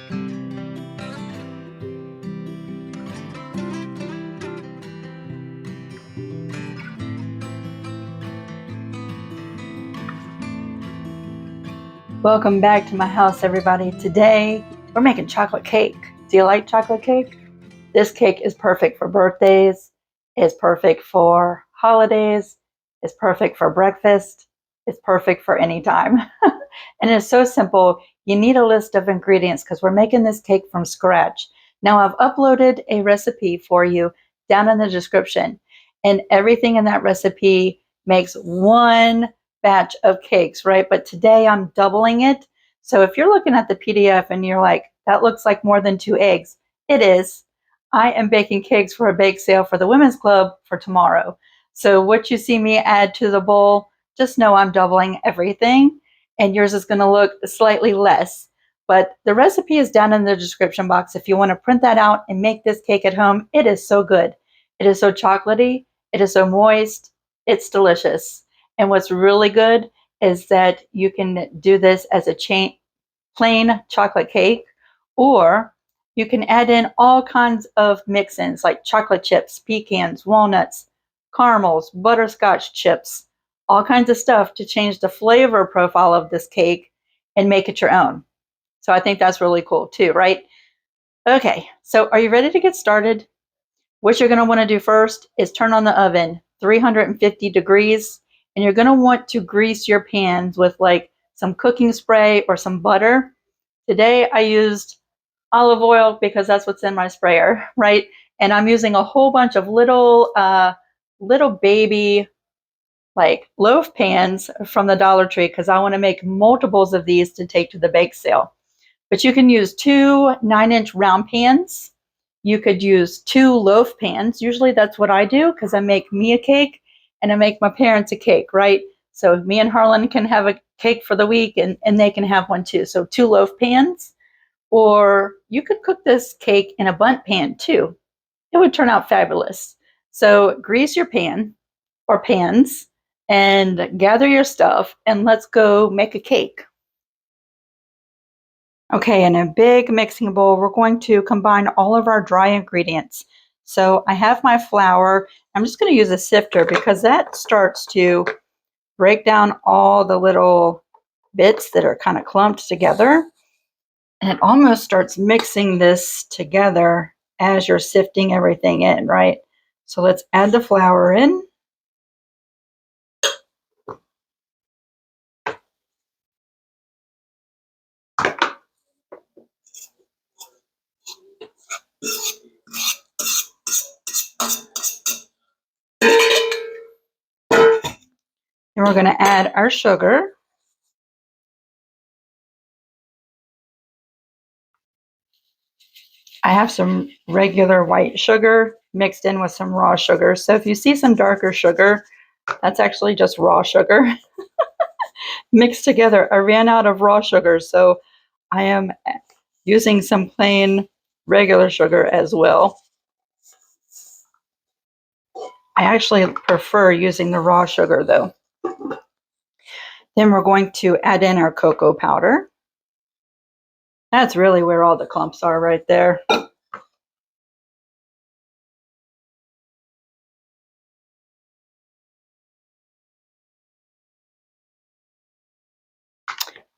Welcome back to my house, everybody. Today, we're making chocolate cake. Do you like chocolate cake? This cake is perfect for birthdays. It's perfect for holidays. It's perfect for breakfast. It's perfect for any time. And it's so simple. You need a list of ingredients because we're making this cake from scratch. Now, I've uploaded a recipe for you down in the description, and everything in that recipe makes one batch of cakes, right? But today I'm doubling it. So if you're looking at the PDF and you're like, that looks like more than 2 eggs, it is. I am baking cakes for a bake sale for the Women's Club for tomorrow. So what you see me add to the bowl, just know I'm doubling everything, and yours is going to look slightly less. But the recipe is down in the description box if you want to print that out and make this cake at home. It is so good. It is so chocolatey. It is so moist. It's delicious. And what's really good is that you can do this as a plain chocolate cake, or you can add in all kinds of mix-ins like chocolate chips, pecans, walnuts, caramels, butterscotch chips, all kinds of stuff to change the flavor profile of this cake and make it your own. So I think that's really cool too, right? Okay, so are you ready to get started? What you're going to want to do first is turn on the oven 350 degrees. And you're going to want to grease your pans with like some cooking spray or some butter. Today I used olive oil because that's what's in my sprayer, right? And I'm using a whole bunch of little baby like loaf pans from the Dollar Tree because I want to make multiples of these to take to the bake sale. But you can use 2 9-inch round pans. You could use 2 loaf pans. Usually that's what I do because I make me a cake and I make my parents a cake, right? So me and Harlan can have a cake for the week and they can have one too. So 2 loaf pans. Or you could cook this cake in a bundt pan too. It would turn out fabulous. So grease your pan or pans and gather your stuff and let's go make a cake. Okay, in a big mixing bowl, we're going to combine all of our dry ingredients. So I have my flour. I'm just going to use a sifter because that starts to break down all the little bits that are kind of clumped together. And it almost starts mixing this together as you're sifting everything in, right? So let's add the flour in. And we're going to add our sugar. I have some regular white sugar mixed in with some raw sugar. So if you see some darker sugar, that's actually just raw sugar mixed together. I ran out of raw sugar, so I am using some plain regular sugar as well. I actually prefer using the raw sugar though. Then we're going to add in our cocoa powder. That's really where all the clumps are right there.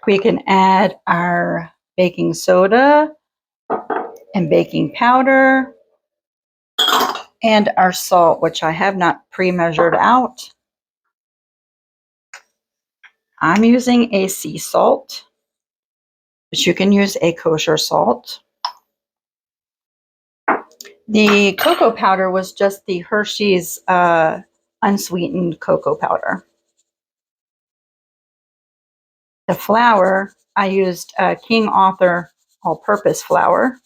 We can add our baking soda and baking powder and our salt, which I have not pre-measured out. I'm using a sea salt, but you can use a kosher salt. The cocoa powder was just the Hershey's unsweetened cocoa powder. The flour, I used King Arthur all-purpose flour.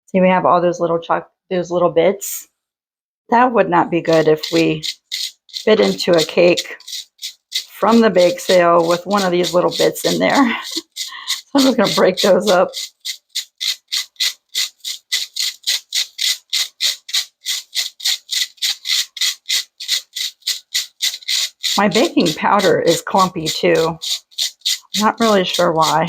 See, we have all those little bits. That would not be good if we bit into a cake from the bake sale with one of these little bits in there. So I'm just going to break those up. My baking powder is clumpy too. I'm not really sure why.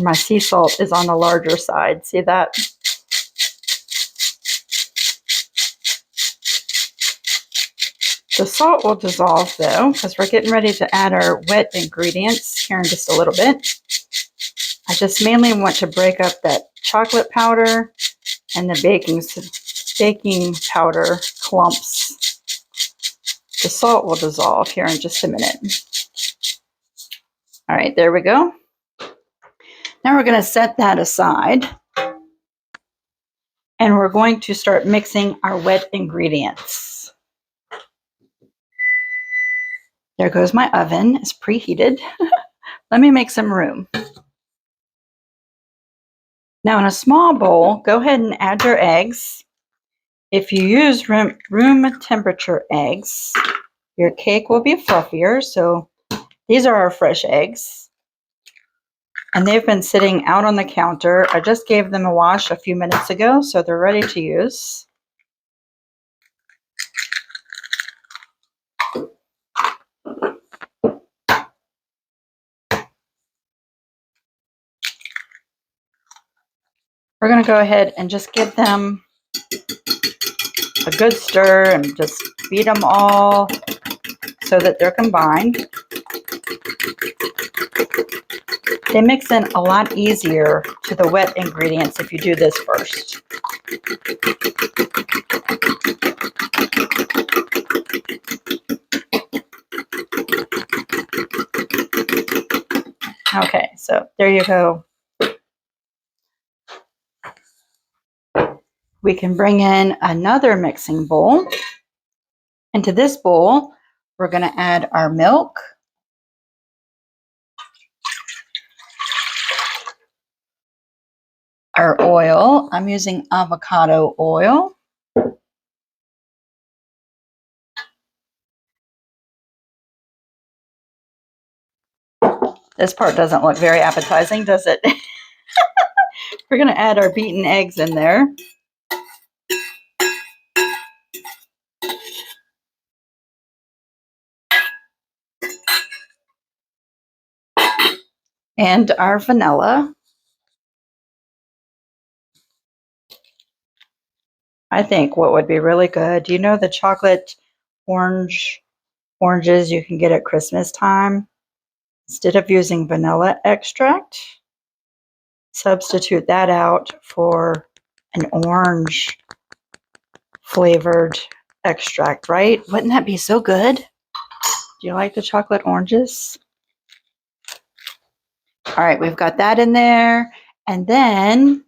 My sea salt is on the larger side. See that? The salt will dissolve though, because we're getting ready to add our wet ingredients here in just a little bit. I just mainly want to break up that chocolate powder and the baking powder clumps. The salt will dissolve here in just a minute. All right, there we go. Now we're going to set that aside. And we're going to start mixing our wet ingredients. There goes my oven. It's preheated. Let me make some room. Now in a small bowl, go ahead and add your eggs. If you use room temperature eggs, your cake will be fluffier. So these are our fresh eggs. And they've been sitting out on the counter. I just gave them a wash a few minutes ago, so they're ready to use. We're going to go ahead and just give them a good stir and just beat them all so that they're combined. They mix in a lot easier to the wet ingredients if you do this first. Okay, so there you go. We can bring in another mixing bowl. Into this bowl, we're going to add our milk, our oil. I'm using avocado oil. This part doesn't look very appetizing, does it? We're going to add our beaten eggs in there. And our vanilla. I think what would be really good, you know the chocolate oranges you can get at Christmas time? Instead of using vanilla extract, substitute that out for an orange flavored extract, right? Wouldn't that be so good? Do you like the chocolate oranges? All right, we've got that in there. And then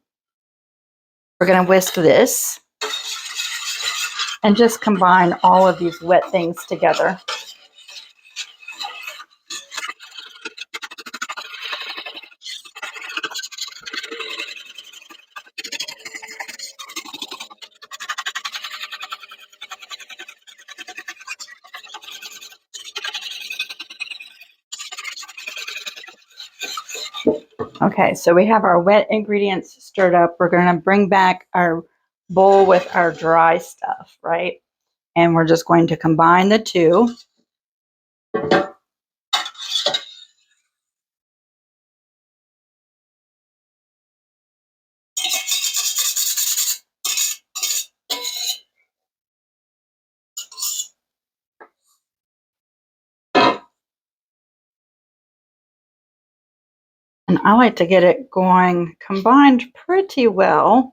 we're going to whisk this and just combine all of these wet things together. Okay, so we have our wet ingredients stirred up. We're going to bring back our bowl with our dry stuff, right? And we're just going to combine the two. And I like to get it going combined pretty well.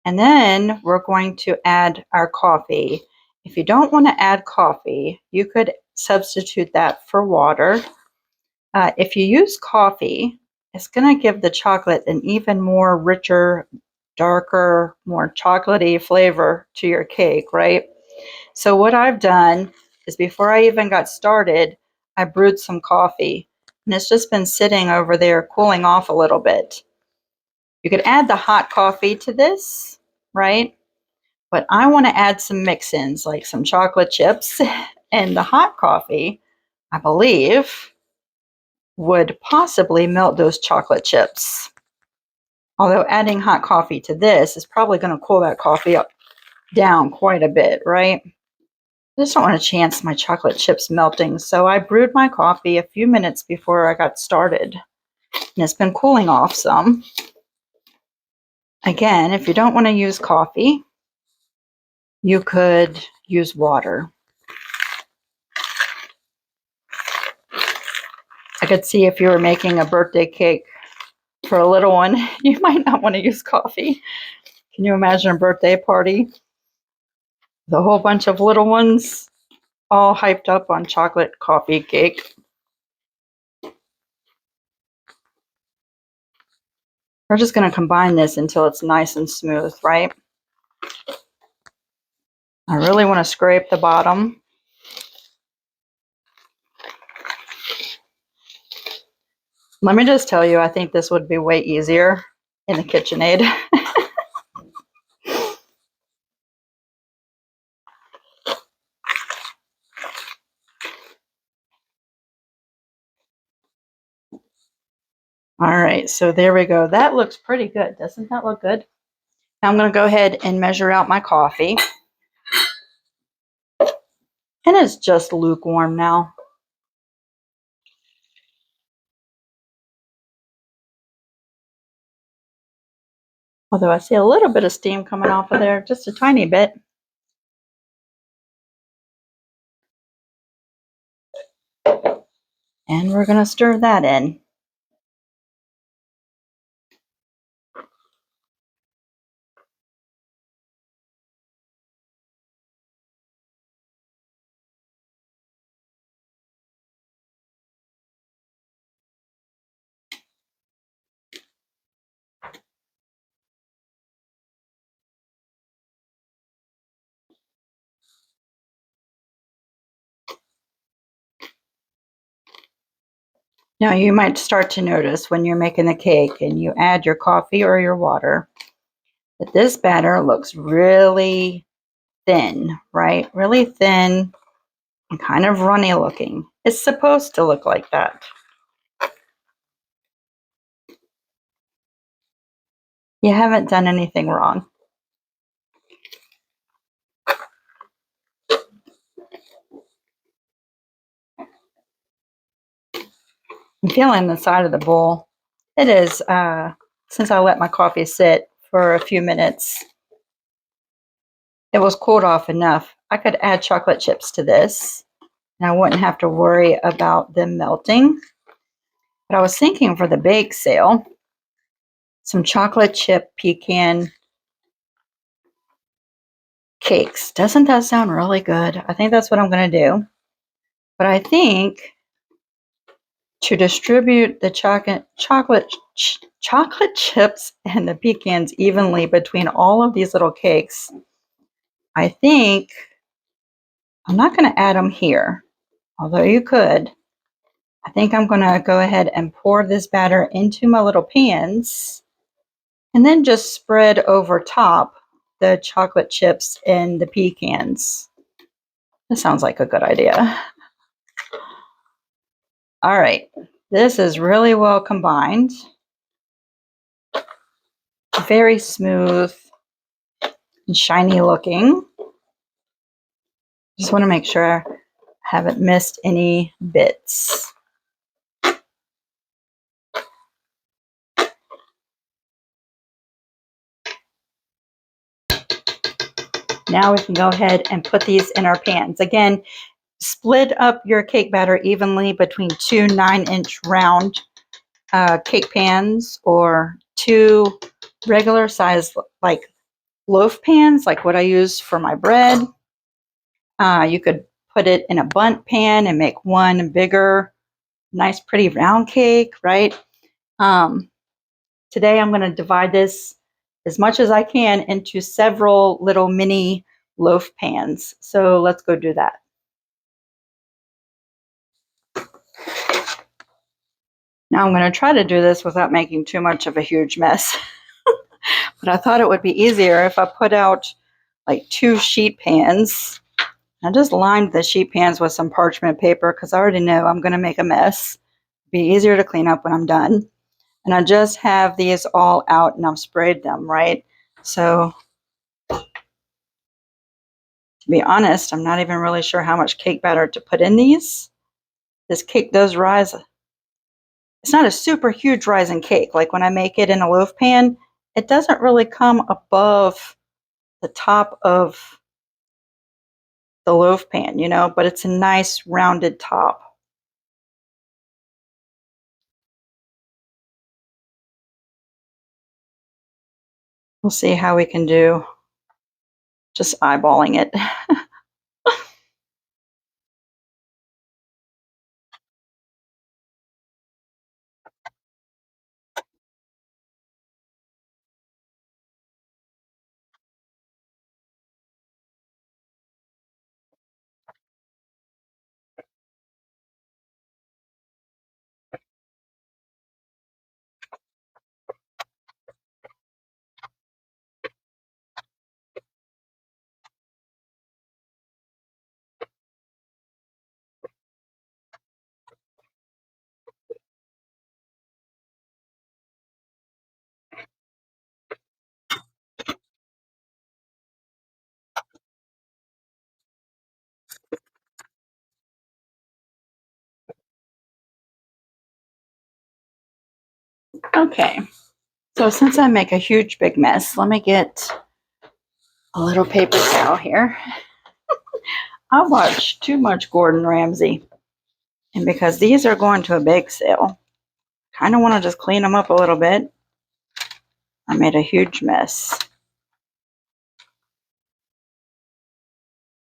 And then we're going to add our coffee. If you don't want to add coffee, you could substitute that for water. If you use coffee, it's going to give the chocolate an even more richer, darker, more chocolatey flavor to your cake, right? So what I've done is before I even got started, I brewed some coffee. And it's just been sitting over there cooling off a little bit. You could add the hot coffee to this, right? But I want to add some mix-ins, like some chocolate chips. And the hot coffee, I believe, would possibly melt those chocolate chips. Although adding hot coffee to this is probably going to cool that coffee down quite a bit, right? I just don't want to chance my chocolate chips melting, so I brewed my coffee a few minutes before I got started. and it's been cooling off some. Again, if you don't want to use coffee, you could use water. I could see if you were making a birthday cake for a little one, you might not want to use coffee. Can you imagine a birthday party? The whole bunch of little ones all hyped up on chocolate coffee cake. We're just going to combine this until it's nice and smooth, right? I really want to scrape the bottom. Let me just tell you, I think this would be way easier in the KitchenAid. All right, so there we go. That looks pretty good. Doesn't that look good? Now I'm going to go ahead and measure out my coffee. And it's just lukewarm now. Although I see a little bit of steam coming off of there, just a tiny bit. And we're going to stir that in. Now you might start to notice when you're making the cake and you add your coffee or your water that this batter looks really thin, right? Really thin and kind of runny looking. It's supposed to look like that. You haven't done anything wrong. I'm feeling the side of the bowl. It is, since I let my coffee sit for a few minutes, it was cooled off enough. I could add chocolate chips to this, and I wouldn't have to worry about them melting. But I was thinking for the bake sale, some chocolate chip pecan cakes. Doesn't that sound really good? I think that's what I'm going to do. But I think to distribute the chocolate chips and the pecans evenly between all of these little cakes, I think I'm not going to add them here, although you could. I think I'm going to go ahead and pour this batter into my little pans and then just spread over top the chocolate chips and the pecans. That sounds like a good idea. All right, this is really well combined. Very smooth and shiny looking. Just want to make sure I haven't missed any bits. Now we can go ahead and put these in our pans. Again, split up your cake batter evenly between two 9-inch round cake pans or two regular size like loaf pans, like what I use for my bread. You could put it in a bundt pan and make one bigger, nice, pretty round cake, right? Today I'm going to divide this as much as I can into several little mini loaf pans. So let's go do that. Now I'm going to try to do this without making too much of a huge mess. But I thought it would be easier if I put out like 2 sheet pans. I just lined the sheet pans with some parchment paper because I already know I'm going to make a mess. Be easier to clean up when I'm done. And I just have these all out and I've sprayed them, right? So to be honest, I'm not even really sure how much cake batter to put in these. This cake does rise it's not a super huge rising cake. Like when I make it in a loaf pan, it doesn't really come above the top of the loaf pan, you know, but it's a nice rounded top. We'll see how we can do just eyeballing it. Okay, so since I make a huge big mess, let me get a little paper towel here. I watch too much Gordon Ramsay, and because these are going to a bake sale, kind of want to just clean them up a little bit. I made a huge mess.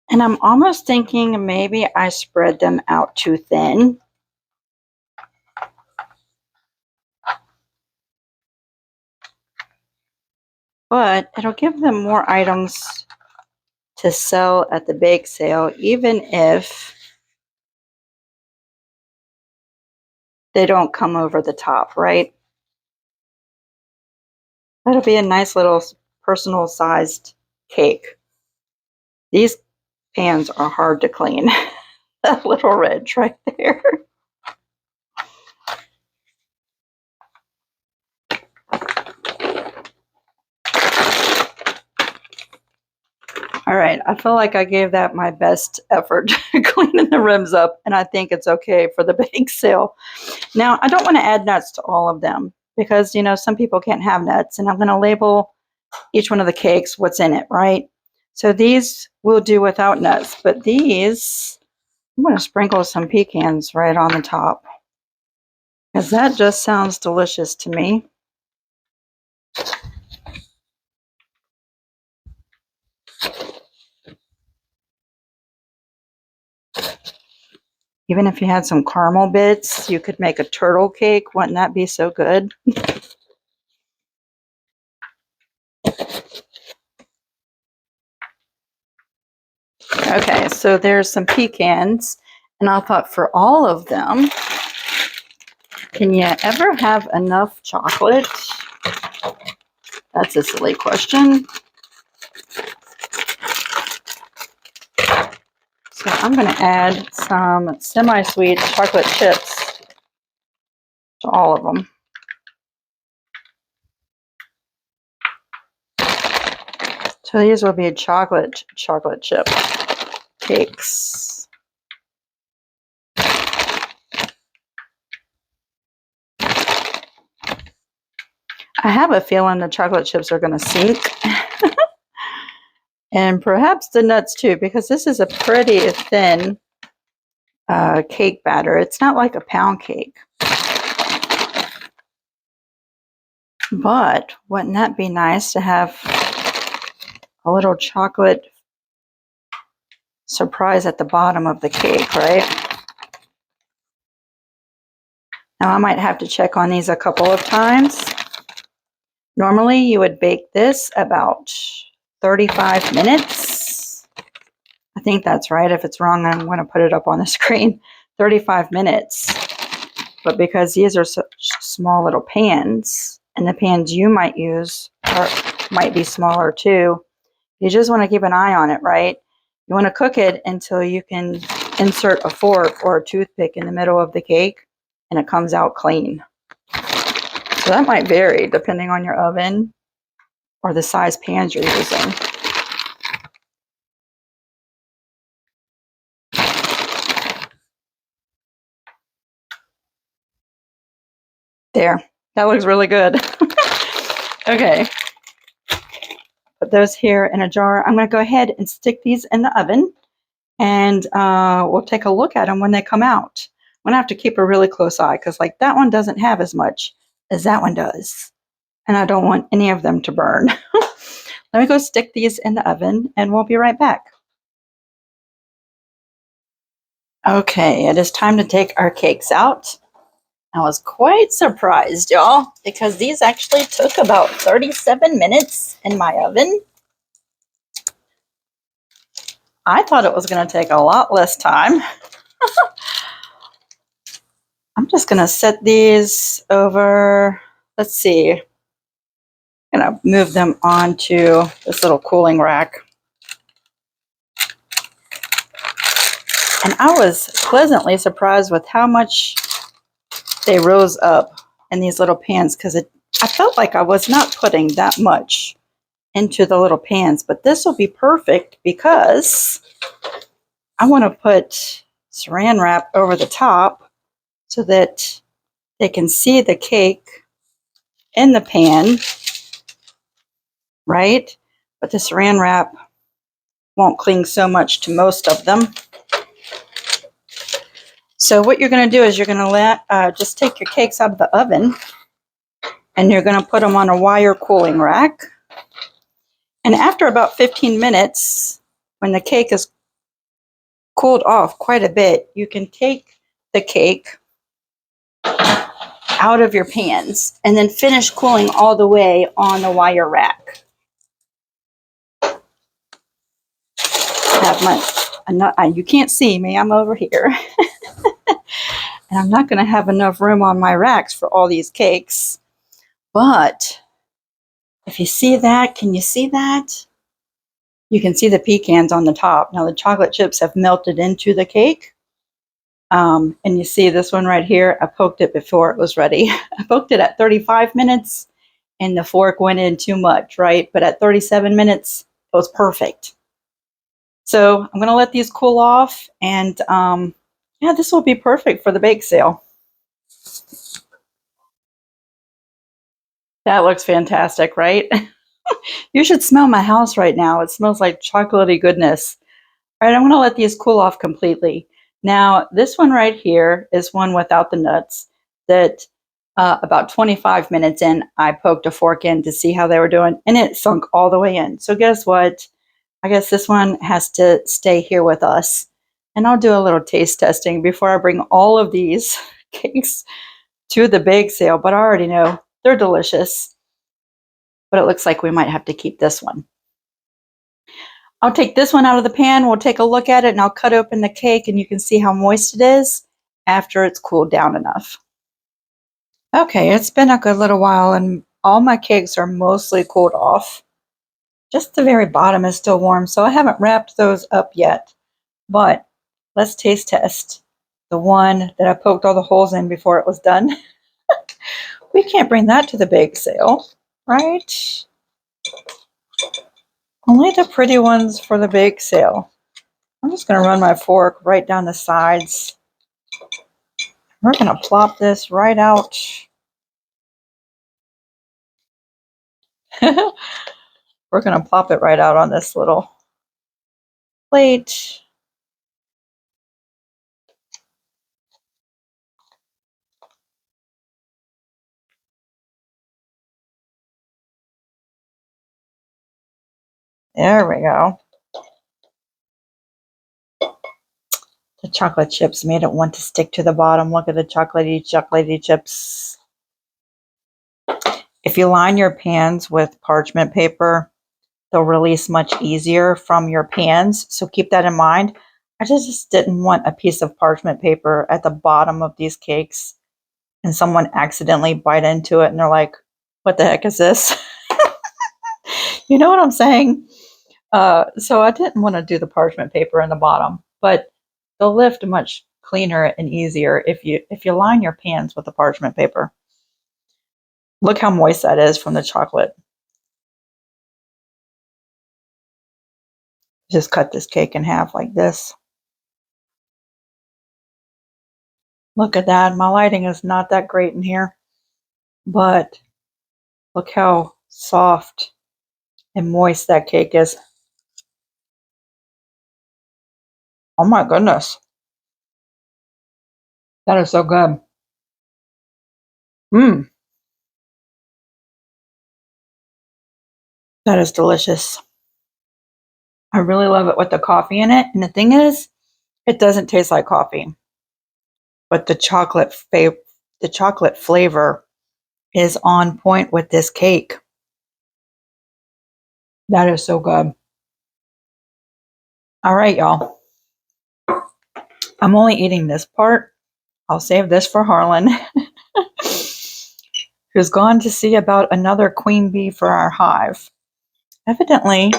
And I'm almost thinking maybe I spread them out too thin. But it'll give them more items to sell at the bake sale, even if they don't come over the top, right? That'll be a nice little personal sized cake. These pans are hard to clean. That little ridge right there. All right, I feel like I gave that my best effort cleaning the rims up, and I think it's okay for the bake sale. Now, I don't want to add nuts to all of them because, you know, some people can't have nuts, and I'm going to label each one of the cakes what's in it, right? So these will do without nuts, but these, I'm going to sprinkle some pecans right on the top because that just sounds delicious to me. Even if you had some caramel bits, you could make a turtle cake. Wouldn't that be so good? Okay, so there's some pecans, and I thought for all of them, can you ever have enough chocolate? That's a silly question. So I'm going to add some semi-sweet chocolate chips to all of them. So these will be chocolate chip cakes. I have a feeling the chocolate chips are going to sink. And perhaps the nuts too, because this is a pretty thin cake batter. It's not like a pound cake. But wouldn't that be nice to have a little chocolate surprise at the bottom of the cake, right? Now I might have to check on these a couple of times. Normally you would bake this about 35 minutes. I think that's right. If it's wrong, I'm going to put it up on the screen. 35 minutes. But because these are such small little pans, and the pans you might use might be smaller too, you just want to keep an eye on it, right? You want to cook it until you can insert a fork or a toothpick in the middle of the cake and it comes out clean. So that might vary depending on your oven or the size pans you're using. There, that looks really good. Okay, put those here in a jar. I'm going to go ahead and stick these in the oven, and we'll take a look at them when they come out. I'm going to have to keep a really close eye because like that one doesn't have as much as that one does. And I don't want any of them to burn. Let me go stick these in the oven and we'll be right back. Okay, it is time to take our cakes out. I was quite surprised, y'all, because these actually took about 37 minutes in my oven. I thought it was going to take a lot less time. I'm just going to set these over, let's see, I'm going to move them onto this little cooling rack. And I was pleasantly surprised with how much they rose up in these little pans because I felt like I was not putting that much into the little pans, but this will be perfect because I want to put saran wrap over the top so that they can see the cake in the pan, right? But the saran wrap won't cling so much to most of them. So what you're going to do is you're going to just take your cakes out of the oven and you're going to put them on a wire cooling rack. And after about 15 minutes, when the cake is cooled off quite a bit, you can take the cake out of your pans and then finish cooling all the way on the wire rack. You can't see me, I'm over here. And I'm not going to have enough room on my racks for all these cakes. But if you see that, can you see that? You can see the pecans on the top. Now the chocolate chips have melted into the cake. And you see this one right here, I poked it before it was ready. I poked it at 35 minutes and the fork went in too much, right? But at 37 minutes, it was perfect. So I'm going to let these cool off and yeah, this will be perfect for the bake sale. That looks fantastic, right? You should smell my house right now. It smells like chocolatey goodness. All right, I'm going to let these cool off completely. Now, this one right here is one without the nuts that about 25 minutes in, I poked a fork in to see how they were doing, and it sunk all the way in. So guess what? I guess this one has to stay here with us. And I'll do a little taste testing before I bring all of these cakes to the bake sale, but I already know they're delicious. But it looks like we might have to keep this one. I'll take this one out of the pan, we'll take a look at it, and I'll cut open the cake and you can see how moist it is after it's cooled down enough. Okay, it's been a good little while and all my cakes are mostly cooled off. Just the very bottom is still warm, so I haven't wrapped those up yet. But let's taste test the one that I poked all the holes in before it was done. We can't bring that to the bake sale, right? Only the pretty ones for the bake sale. I'm just going to run my fork right down the sides. We're going to plop this right out. We're going to plop it right out on this little plate. There we go. The chocolate chips made it want to stick to the bottom. Look at the chocolatey chips. If you line your pans with parchment paper, they'll release much easier from your pans. So keep that in mind. I just didn't want a piece of parchment paper at the bottom of these cakes and someone accidentally bite into it and they're like, what the heck is this? You know what I'm saying? So I didn't want to do the parchment paper in the bottom, but they'll lift much cleaner and easier if you line your pans with the parchment paper. Look how moist that is from the chocolate. Just cut this cake in half like this. Look at that. My lighting is not that great in here. but look how soft and moist that cake is. Oh my goodness. That is so good. Mmm, that is delicious. I really love it with the coffee in it. And the thing is, it doesn't taste like coffee, but the chocolate flavor is on point with this cake. That is so good. All right, y'all. I'm only eating this part. I'll save this for Harlan, who's gone to see about another queen bee for our hive. Evidently,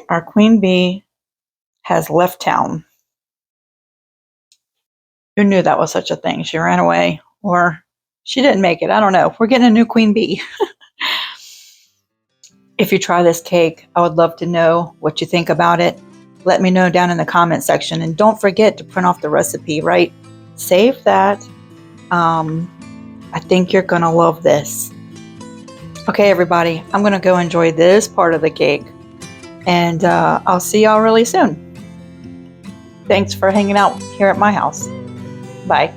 our queen bee has left town. Who knew that was such a thing? She ran away, or she didn't make it. I don't know. We're getting a new queen bee. If you try this cake, I would love to know what you think about it. Let me know down in the comment section. And don't forget to print off the recipe, right? Save that. I think you're going to love this. Okay, everybody, I'm going to go enjoy this part of the cake. And I'll see y'all really soon. Thanks for hanging out here at my house. Bye.